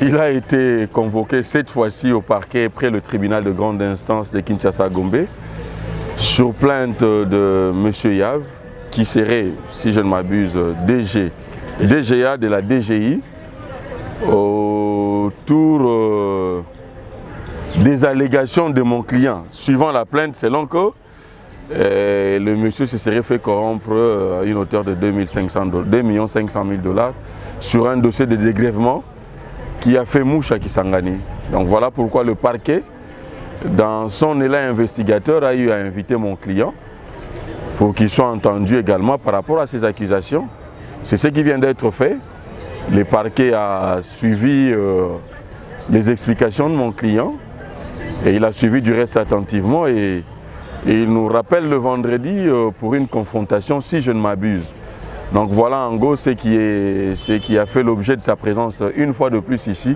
Il a été convoqué cette fois-ci au parquet près le tribunal de grande instance de Kinshasa-Gombe sur plainte de M. Yav, qui serait, si je ne m'abuse, DGA de la DGI, autour des allégations de mon client. Suivant la plainte, selon que le monsieur se serait fait corrompre à une hauteur de 2 500 000 $, sur un dossier de dégrèvement qui a fait mouche à Kisangani. Donc voilà pourquoi le parquet, dans son élan investigateur, a eu à inviter mon client pour qu'il soit entendu également par rapport à ces accusations. C'est ce qui vient d'être fait. Le parquet a suivi les explications de mon client et il a suivi du reste attentivement et il nous rappelle le vendredi pour une confrontation, si je ne m'abuse. Donc voilà en gros ce qui a fait l'objet de sa présence une fois de plus ici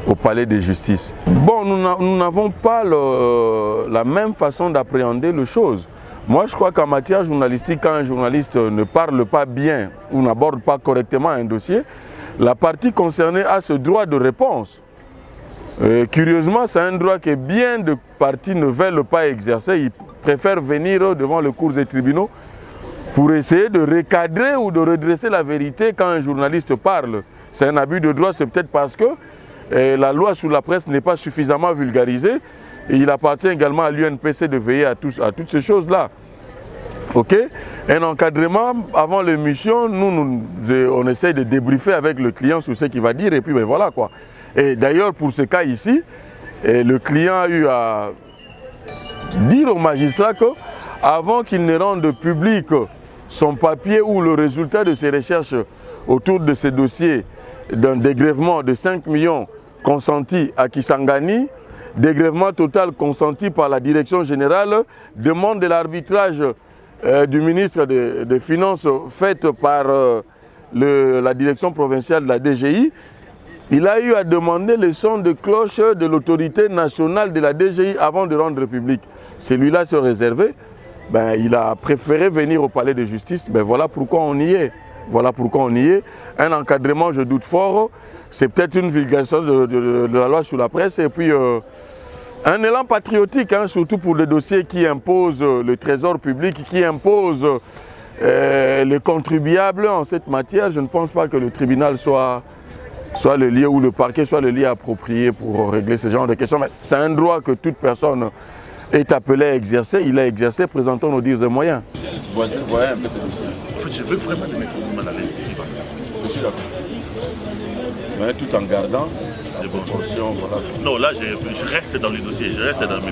au palais de justice. Bon, nous n'avons pas la même façon d'appréhender les choses. Moi je crois qu'en matière journalistique, quand un journaliste ne parle pas bien ou n'aborde pas correctement un dossier, la partie concernée a ce droit de réponse. Curieusement, c'est un droit que bien de parties ne veulent pas exercer. Ils préfèrent venir devant le cours des tribunaux pour essayer de recadrer ou de redresser la vérité quand un journaliste parle. C'est un abus de droit, c'est peut-être parce que la loi sur la presse n'est pas suffisamment vulgarisée. Et il appartient également à l'UNPC de veiller à toutes ces choses-là. Ok? Un encadrement avant l'émission, on essaie de débriefer avec le client sur ce qu'il va dire et puis ben voilà quoi. Et d'ailleurs pour ce cas ici, le client a eu à dire au magistrat qu'avant qu'il ne rende public son papier ou le résultat de ses recherches autour de ce dossier d'un dégrèvement de 5 millions consenti à Kisangani, dégrèvement total consenti par la direction générale, demande de l'arbitrage du ministre des Finances faite par la direction provinciale de la DGI, il a eu à demander le son de cloche de l'autorité nationale de la DGI avant de rendre public. Celui-là se réservait, ben, il a préféré venir au palais de justice, ben, voilà pourquoi on y est. Voilà pourquoi on y est. Un encadrement, je doute fort, c'est peut-être une vulgarisation de la loi sur la presse et puis un élan patriotique, hein, surtout pour des dossiers qui imposent le trésor public, qui imposent les contribuables en cette matière. Je ne pense pas que le tribunal soit le lieu ou le parquet soit le lieu approprié pour régler ce genre de questions. Mais c'est un droit que toute personne est appelée à exercer. Il a exercé, présentons nos dires et moyens. Voyez un peu ce dossier. En fait, je veux vraiment le mettre mal à l'aise ici. Je suis d'accord. Mais tout en gardant la proportion, voilà. Non, là, je reste dans le dossier, je reste dans mes